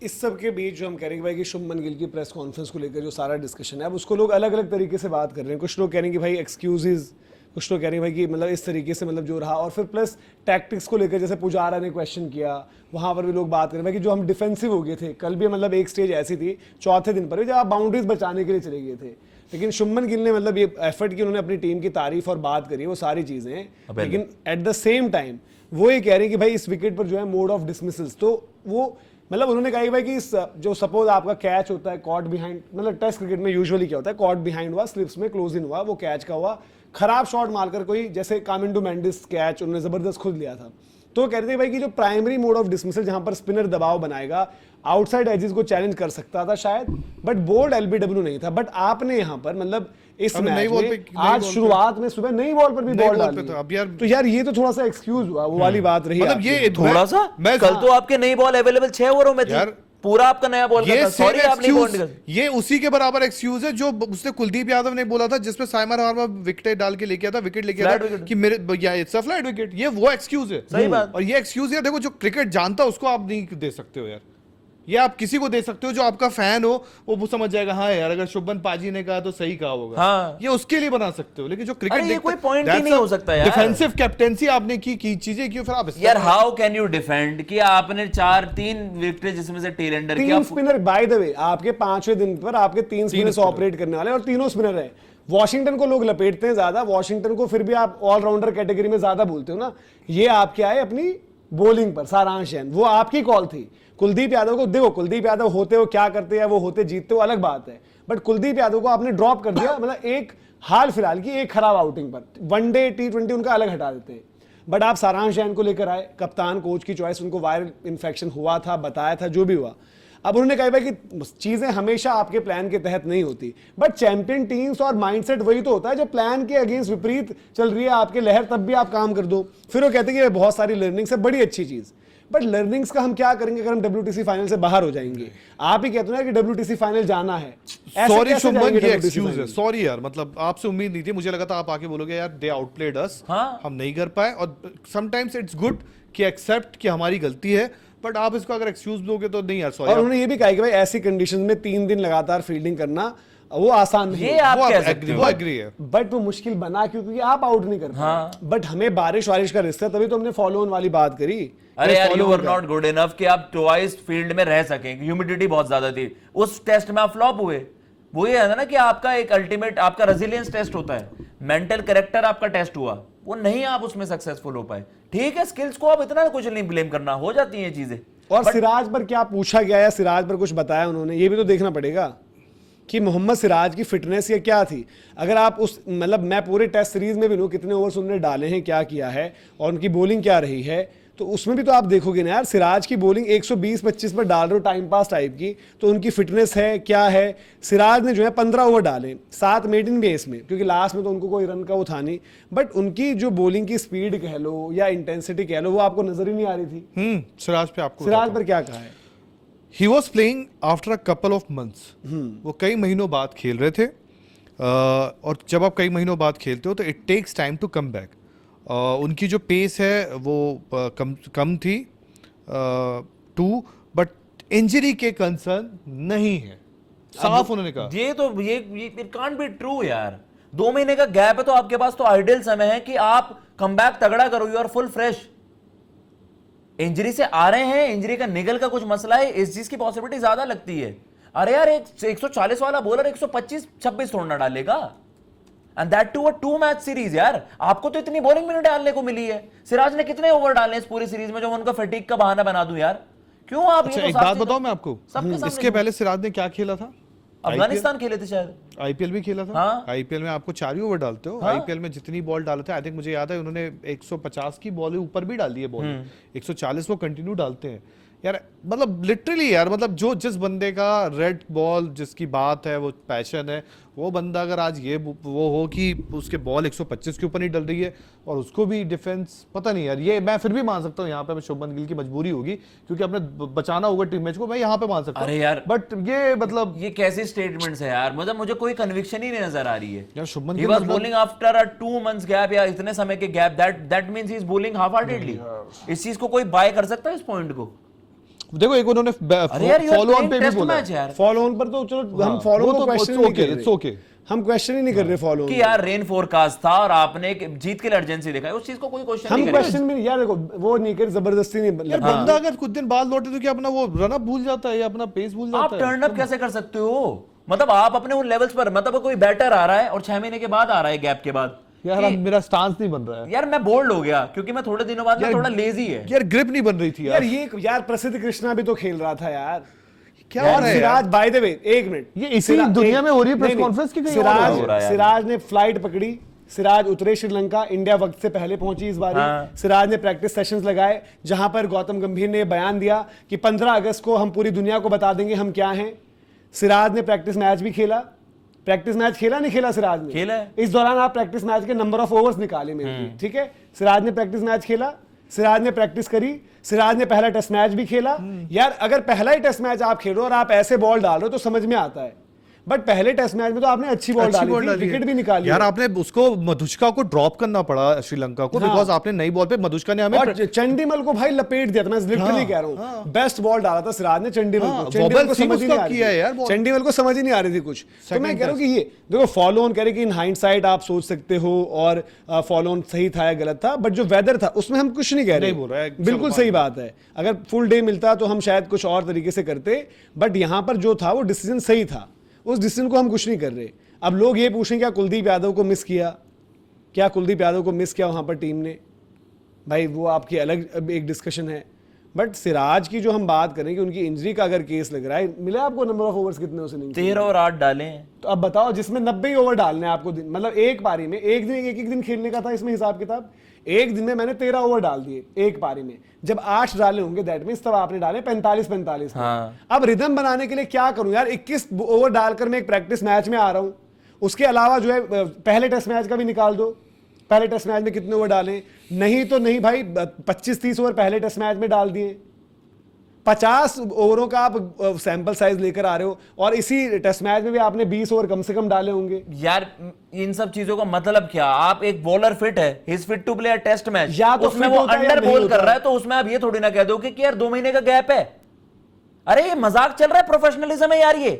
इस सब के बीच जो हम करेंगे भाई कि शुभमन गिल की प्रेस कॉन्फ्रेंस को लेकर जो सारा डिस्कशन है, अब उसको लोग अलग अलग तरीके से बात कर रहे हैं। कुछ लोग कह रहे हैं कि भाई एक्सक्यूजेज, कुछ लोग कह रहे हैं भाई कि मतलब इस तरीके से मतलब जो रहा, और फिर प्लस टैक्टिक्स को लेकर जैसे पुजारा ने क्वेश्चन किया, वहाँ पर भी लोग बात कर रहे हैं कि जो हम डिफेंसिव हो गए थे कल भी, मतलब एक स्टेज ऐसी थी चौथे दिन पर भी जब आप बाउंड्रीज बचाने के लिए चले गए थे, लेकिन शुभमन गिल ने मतलब ये एफर्ट की, उन्होंने अपनी टीम की तारीफ और बात करी, वो सारी चीज़ें, लेकिन एट द सेम टाइम वो ये कह रहे हैं कि भाई इस विकेट पर जो है मोड ऑफ डिसमिसल्स, तो वो मतलब उन्होंने कहा कि भाई कि जो सपोज आपका कैच होता है कॉट बिहाइंड, मतलब टेस्ट क्रिकेट में यूजुअली क्या होता है, कॉट बिहाइंड हुआ, स्लिप्स में क्लोज इन हुआ, वो कैच का हुआ, खराब शॉट मारकर कोई, जैसे कामिंडो मेंडिस कैच उन्होंने जबरदस्त खुद लिया था, तो कहते थे भाई कि जो प्राइमरी मोड ऑफ डिसमिसल जहां पर स्पिनर दबाव बनाएगा, आउटसाइड एजेस को चैलेंज कर सकता था शायद, बट बोल्ड एलबीडब्ल्यू नहीं था। बट आपने यहां पर मतलब इस मैच में आज शुरुआत में सुबह नई बॉल पर भी बॉल डाली, तो यार ये तो थोड़ा सा एक्सक्यूज हुआ, वो वाली बात रही। मतलब ये थोड़ा सा, कल तो आपके नई बॉल अवेलेबल 6 ओवरों में थी, पूरा आपका नया बॉल का था। सॉरी आपने बॉल, ये उसी के बराबर एक्सक्यूज है जो उसने कुलदीप यादव ने बोला था जिसमें साइमन हार्बर विकेट डाल के लेके आता, विकेट लेके आता कि मेरे इट्स अ फ्लैट विकेट, ये वो एक्सक्यूज है। सही बात। और ये एक्सक्यूज है, देखो जो क्रिकेट जानता है उसको आप नहीं दे सकते हो यार, ये आप किसी को दे सकते हो जो आपका फैन हो, वो समझ जाएगा हाँ यार अगर शुभमन पाजी ने कहा तो सही कहा होगा, हाँ। ये उसके लिए बना सकते हो, लेकिन जो क्रिकेट ये कोई पॉइंट ही नहीं हो सकता यार। डिफेंसिव कैप्टेंसी आपने की चीजें क्यों फिर आप यार हाउ कैन यू डिफेंड कि आपने 3 विकेट जिसमें से टेलेंडर किया, 3 स्पिनर, बाय द वे आपके 5वें दिन पर आपके 3 स्पिनर्स ऑपरेट करने वाले, और तीनों स्पिनर है। वॉशिंगटन को लोग लपेटते हैं ज्यादा, वॉशिंगटन को फिर भी आप ऑलराउंडर कैटेगरी में ज्यादा बोलते हो ना, ये आपके आए अपनी बॉलिंग पर, सारांश जैन, वो आपकी कॉल थी। कुलदीप यादव को देखो, कुलदीप यादव होते हो क्या करते हैं, वो होते जीतते हो अलग बात है, बट कुलदीप यादव को आपने ड्रॉप कर दिया, मतलब एक हाल फिलहाल की एक खराब आउटिंग पर, वनडे T20 उनका अलग हटा देते हैं, बट आप सारांश जैन को लेकर आए, कप्तान कोच की चॉइस, उनको वायरल इन्फेक्शन हुआ था, बताया था जो भी हुआ। अब उन्होंने कहा भाई कि चीजें हमेशा आपके प्लान के तहत नहीं होती, बट चैंपियन टीम्स और माइंडसेट वही तो होता है जो प्लान के अगेंस्ट विपरीत चल रही है आपके लहर, तब भी आप काम कर दो। फिर वो कहते हैं कि बहुत सारी लर्निंग्स है, बड़ी अच्छी चीज, बट लर्निंग्स का हम क्या करेंगे अगर हम WTC फाइनल से बाहर हो जाएंगे? आप ही कहते हो ना कि WTC फाइनल जाना है। सॉरी शुभमन, ये एक्सक्यूज है, सॉरी यार, मतलब आपसे उम्मीद नहीं थी, मुझे लगा था आप आके बोलोगे यार दे आउटप्लेड अस, हम नहीं कर पाए, और समटाइम्स इट्स गुड कि एक्सेप्ट कि हमारी गलती है, बट आप इसको अगर एक्सक्यूज दोगे तो नहीं यार सॉरी। और उन्होंने ये भी कहा कि भाई ऐसी कंडीशन में 3 दिन लगातार फील्डिंग करना वो आसान नहीं है, आप कह सकते हो, वो एग्री है, बट वो मुश्किल बना क्योंकि आप आउट नहीं कर पाए। बट हमें बारिश का रिस्क है, तभी तो हमने फॉलो ऑन वाली बात करी। अरे यार you are not good enough कि आप ट्वाइस फील्ड में रह सकें, ह्यूमिडिटी बहुत ज्यादा थी उस टेस्ट में, आप फ्लॉप हुए। वो ये है ना कि आपका एक अल्टीमेट आपका रेजिलियंस टेस्ट होता है, मेंटल कैरेक्टर आपका टेस्ट हुआ, वो नहीं आप उसमें सक्सेसफुल हो पाए। ठीक है, स्किल्स को आप इतना कुछ नहीं ब्लेम करना, हो जाती हैं चीजें। और सिराज पर क्या पूछा गया है, सिराज पर कुछ बताया उन्होंने, ये भी तो देखना पड़ेगा कि मोहम्मद सिराज की फिटनेस या क्या थी। अगर आप उस मतलब मैं पूरे टेस्ट सीरीज में भी लूँ कितने ओवर्स उन्होंने डाले हैं, क्या किया है, और उनकी बॉलिंग क्या रही है, तो उसमें भी तो आप देखोगे ना यार, सिराज की बॉलिंग 120-25 पर डाल रहे हो टाइम पास टाइप की, तो उनकी फिटनेस है क्या है। सिराज ने जो है 15 ओवर डाले, 7 मेडन बेस में, क्योंकि लास्ट में तो उनको कोई रन का वो था नहीं, बट उनकी जो बॉलिंग की स्पीड कह लो या इंटेंसिटी कह लो, वो आपको नजर ही नहीं आ रही थी। सिराज पे आपको, सिराज पर क्या कहा है? He was playing after a couple of months. वो कई महीनों बाद खेल रहे थे, और जब आप कई महीनों बाद खेलते हो तो it takes time to come back. उनकी जो पेस है वो कम थी बट इंजरी के कंसर्न नहीं है, साफ उन्होंने कहा। ये तो ये इट कांट बी ट्रू यार, 2 महीने का गैप है तो आपके पास तो आइडियल समय है कि आप कम बैक तगड़ा करो, you are full fresh. Injury से आ रहे हैं, इंजरी का निगल का कुछ मसला है, इस चीज की पॉसिबिलिटी ज्यादा लगती है। अरे यार एक 140 वाला बॉलर 125-26 थोड़ा डालेगा, and that too a 2 match series. यार आपको तो इतनी बॉलिंग भी नहीं डालने को मिली है। सिराज ने कितने ओवर डाले इस पूरी सीरीज में जो उनका फटीग का बहाना बना दूं यार, क्यों आप? अच्छा, एक बात बताओ मैं आपको, इसके पहले सिराज ने क्या खेला था? अफगानिस्तान खेले थे शायद, आईपीएल भी खेला था। हाँ? आईपीएल में आपको 4 ही ओवर डालते हो। हाँ? आईपीएल में जितनी बॉल डालते हैं, आई थिंक मुझे याद है उन्होंने 150 की बॉल ऊपर भी डाली है, बॉल 140 वो कंटिन्यू डालते हैं यार। मतलब लिटरली यार, मतलब जो जिस बंदे का रेड बॉल जिसकी बात है, वो पैशन है, वो बंदा अगर आज ये वो हो कि उसके बॉल 125 के ऊपर नहीं डल रही है और उसको भी डिफेंस, पता नहीं यार, ये मैं फिर भी मान सकता हूँ यहाँ पे शुभमन गिल की मजबूरी होगी क्योंकि आपने बचाना होगा टीम मैच को, मैं यहाँ पे मान सकता हूँ। अरे यार बट ये मतलब ये कैसे स्टेटमेंट्स है यार, मतलब मुझे कोई कन्विक्शन ही नहीं नजर आ रही है यार। Shubman Gill was bowling after a 2 months gap या इतने समय के gap, that means he is bowling half heartedly. इस चीज को कोई बाय कर सकता है इस पॉइंट को? देखो एक उन्होंने अरे यार, you are follow on playing पे भी test बोला match यार। फॉलो ऑन पर तो चलो हम फॉलो वो को तो क्वेश्चन it's नहीं okay, कर it's रहे, okay। हम क्वेश्चन ही नहीं कर रहे फॉलो कि यार रेन फोरकास्ट था और आपने एक जीत के लिए अर्जेंसी दिखाई, उस चीज को कोई क्वेश्चन हम नहीं करेगा। क्वेश्चन में यार देखो वो नहीं कर, जबरदस्ती नहीं यार लगता। बंदा अगर कुछ दिन बाद लौटे तो क्या अपना वो रन अप भूल जाता है या अपना पेस भूल आप जाता है? टर्न अप कैसे कर सकते हो? मतलब आप अपने उन लेवल्स पर, मतलब कोई बैटर आ रहा है और 6 महीने के बाद आ रहा है गैप के बाद, यार कि अब मेरा स्टांस नहीं बन रहा है यार मैं बोल्ड हो गया क्योंकि मैं थोड़े दिनों बाद ना यार- थोड़ा लेजी है। यार ग्रिप नहीं बन रही थी यार यार ये यार प्रसिद्ध कृष्णा भी तो खेल रहा था यार। क्या और हो रहा है सिराज यार? बाय द वे एक मिनट, ये इसी दुनिया में हो रही है press नहीं, नहीं, conference की कहीं और हो रहा है सिराज यार? सिराज ने फ्लाइट पकड़ी, सिराज उतरे श्रीलंका, इंडिया वक्त से पहले पहुंची इस बार। हाँ। सिराज ने प्रैक्टिस सेशंस लगाए जहां पर गौतम गंभीर ने बयान दिया कि 15 अगस्त को हम पूरी दुनिया को बता देंगे हम क्या हैं। सिराज ने प्रैक्टिस मैच भी खेला, प्रैक्टिस मैच खेला नहीं खेला सिराज ने, खेला है। इस दौरान आप प्रैक्टिस मैच के नंबर ऑफ ओवर्स निकाले मेरे लिए, ठीक है। सिराज ने प्रैक्टिस मैच खेला, सिराज ने प्रैक्टिस करी, सिराज ने पहला टेस्ट मैच भी खेला। यार अगर पहला ही टेस्ट मैच आप खेलो और आप ऐसे बॉल डाल रहे हो तो समझ में आता है, बट पहले टेस्ट मैच में तो आपने अच्छी बॉल डाली थी, विकेट भी निकाली यार है। आपने उसको मधुष्का को ड्रॉप करना पड़ा श्रीलंका को, हाँ। बिकॉज आपने नई बॉल पे मधुष्का ने हमें और चंडीमल को भाई लपेट दिया था, मैं लिटरली हाँ, कह रहा हूँ हाँ। बेस्ट बॉल डाला था सिराज ने चंडीमल हाँ, को। चंडीमल वॉबल को सिंह समझ ही नहीं उसका आ रही किया है थी यार बॉल। चंडीमल को समझ ही नहीं आ रही थी कुछ। तो मैं कह रहा हूँ कि ये देखो फॉलो ऑन करे कि इन हाइंडसाइट आप सोच सकते हो और फॉलो ऑन सही था या गलत था, बट जो वेदर था उसमें हम कुछ नहीं कह रहे, नहीं बोल रहा है, बिल्कुल चलो सही बात है। अगर फुल डे मिलता तो हम शायद कुछ और तरीके से करते, बट यहाँ पर जो था वो डिसीजन सही था, उस डिसीजन को हम कुछ नहीं कर रहे। अब लोग ये पूछें क्या कुलदीप यादव को मिस किया, क्या कुलदीप यादव को मिस किया वहां पर टीम ने, भाई वो आपकी अलग एक डिस्कशन है। बट सिराज की जो हम बात करें कि उनकी इंजरी का अगर केस लग रहा है, मिला आपको नंबर ऑफ ओवर्स कितने उस इनिंग्स 13 और 8 डाले हैं। तो अब बताओ जिसमें 90 ही ओवर डालने हैं आपको दिन, मतलब एक पारी में, एक दिन एक दिन खेलने का था इसमें हिसाब किताब। एक दिन में मैंने 13 ओवर डाल दिए एक पारी में, जब 8 डाले होंगे दैट मींस तब आपने डाले 45 हाँ। अब रिदम बनाने के लिए क्या करूं यार, 21 ओवर डालकर मैं एक प्रैक्टिस मैच में आ रहा हूं। उसके अलावा जो है पहले टेस्ट मैच का भी निकाल दो, पहले टेस्ट मैच में कितने ओवर डालें, नहीं तो नहीं भाई 25-30 ओवर पहले टेस्ट मैच में डाल दिए। 50 ओवरों का आप सैंपल साइज लेकर आ रहे हो और इसी टेस्ट मैच में भी आपने 20 ओवर कम से कम डाले होंगे। यार इन सब चीजों का मतलब क्या? आप एक बॉलर फिट है, he is fit to play a test match, या तो उसमें fit वो होता है या अंडर नहीं बॉल होता। कर रहा है तो उसमें आप ये थोड़ी ना कह दो कि यार 2 महीने का गैप है। अरे ये मजाक चल रहा है, प्रोफेशनलिज्म है यार ये।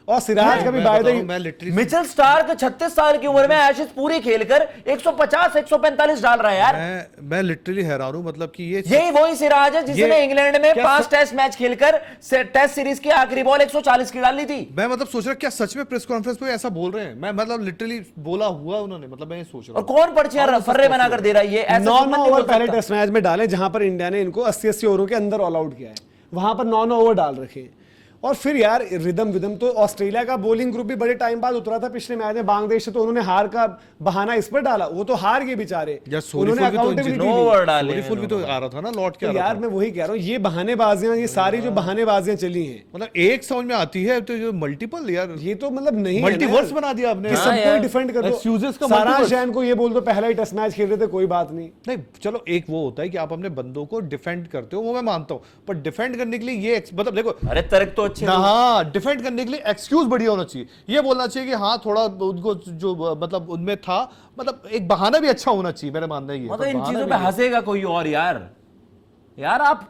और सिराज का भी बाय द मैं लिटरली मिचेल स्टार्क 36 साल की उम्र में एशेज पूरी खेलकर 150-145 डाल रहा है यार। मैं लिटरली हैरान हूं, मतलब कि ये यही वही सिराज है जिसने ये- इंग्लैंड में क्या 5 टेस्ट मैच खेलकर टेस्ट सीरीज की आखिरी बॉल 140 की डाली थी। मैं मतलब सोच रहा क्या सच में प्रेस कॉन्फ्रेंस पे ऐसा बोल रहे हैं? मैं मतलब लिटरली बोला हुआ उन्होंने, मतलब मैं ये सोच रहा और हूं। कौन पर्चियां फर्रे बनाकर दे रहा है ये? ऐसे 9 मत नहीं ओवर बोल पहले सकता। टेस्ट मैच में डाले जहां पर इंडिया ने इनको 80-80 ओवरों के अंदर ऑल आउट किया है, वहां पर 9 ओवर डाल रखे हैं। और फिर यार रिदम विदम तो ऑस्ट्रेलिया का बॉलिंग ग्रुप भी बड़े टाइम बाद उतरा था पिछले मैच में बांग्लादेश से, तो उन्होंने हार का बहाना इस पर डाला, वो तो हार गए बेचारे, यार उन्होंने accountability नो ली। ओवर डाले सोरीफुल भी तो आ रहा था ना, लौट के आ तो रहा यार था। मैं वही कह रहा हूँ, ये बहानेबाजियां, ये सारी जो बहानेबाजियां चली हैं, मतलब एक समझ में आती है तो जो मल्टीपल यार ये तो मतलब नहीं है ना मल्टीवर्स यार। बना दिया आपने। कि हाँ सबको यार। डिफेंड कर Excuses दो, का सारा multiverse। जैन को ये बोल दो पहला ही टेस्ट मैच खेल रहे थे, कोई बात नहीं। नहीं चलो एक वो होता है कि आप अपने बंदों को डिफेंड करते हो, वो मैं मानता हूं, पर डिफेंड करने के लिए ये मतलब देखो अरे तर्क तो अच्छे ना, लोग- हाँ डिफेंड करने के लिए एक्सक्यूज बढ़िया होना चाहिए। ये बोलना चाहिए कि हाँ थोड़ा उनको जो मतलब उनमें था, मतलब एक बहाना भी अच्छा होना चाहिए, मेरा मानना ये है। मतलब पर इन बहाना चीजों भी पे नहीं। हंसेगा कोई और यार आप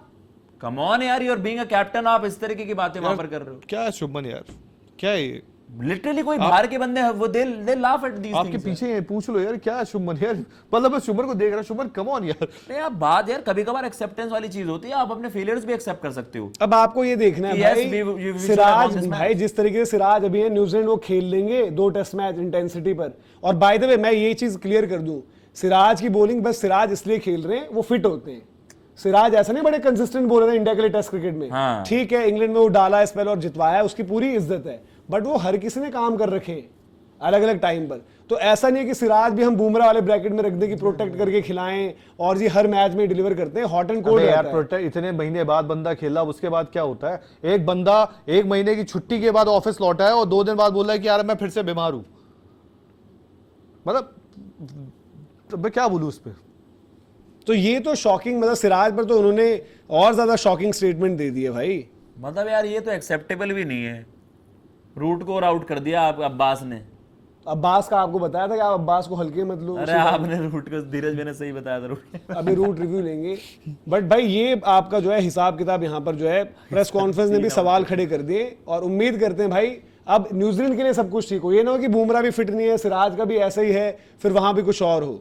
कम ऑन यार, you are being a captain, आप इस तरीके की बातें वहां पर कर रहे हो। क्या है शुभमन यार, क्या है ये? लिटरली कोई बाहर के बंदे हैं वो दे लाफ एट दीस आपके पीछे ये पूछ लो यार, क्या है शुभमन यार, मतलब मैं शुभमन को देख रहा, शुभमन कम ऑन यार। नहीं आप बात यार कभी कभार एक्सेप्टेंस वाली चीज होती है, आप अपने फेलियर्स भी एक्सेप्ट कर सकते हो। अब आपको ये देखना है Yes, भाई, we should have won Siraj this match. भाई जिस तरीके से सिराज अभी है, न्यूजीलैंड वो खेल लेंगे 2 टेस्ट मैच इंटेंसिटी पर। और बाय द वे मैं ये चीज क्लियर कर दूं, सिराज की बॉलिंग बस सिराज इसलिए खेल रहे हैं वो फिट होते हैं। सिराज ऐसा नहीं बड़े कंसिस्टेंट बॉलर है इंडिया के लिए टेस्ट क्रिकेट में। हाँ। ठीक है इंग्लैंड में वो डाला स्पेल और जितवाया, उसकी पूरी इज्जत है, बट वो हर किसी ने काम कर रखे हैं अलग अलग टाइम पर। तो ऐसा नहीं है कि सिराज भी हम बुमराह वाले ब्रैकेट में रख दें कि प्रोटेक्ट करके खिलाएं और जी हर मैच में डिलीवर करते हैं। हॉट एंड कोल्ड यार रहता है। प्रोटेक्ट इतने महीने बाद बंदा खेला, उसके बाद क्या होता है? एक बंदा 1 महीने की छुट्टी के बाद ऑफिस लौटा है और 2 दिन बाद बोल रहा है कि यार मैं फिर से बीमार हूं। मतलब तो मैं क्या बोलूं उस पर? तो ये तो शॉकिंग, मतलब सिराज पर तो उन्होंने और ज्यादा शॉकिंग स्टेटमेंट दे दी है भाई। मतलब यार ये तो एक्सेप्टेबल भी नहीं है। रूट को आउट कर दिया आप अब्बास ने। अब्बास का आपको बताया था कि आप अब्बास को हल्के मत लो। अरे आपने रूट को धीरज मैंने सही बताया था रूट। अभी रूट रिव्यू लेंगे, बट भाई ये आपका जो है हिसाब किताब यहाँ पर जो है प्रेस कॉन्फ्रेंस ने भी सवाल खड़े कर दिए, और उम्मीद करते हैं भाई अब न्यूजीलैंड के लिए सब कुछ ठीक हो। ये ना हो कि बुमराह भी फिट नहीं है, सिराज का भी ऐसा ही है, फिर वहां भी कुछ और हो।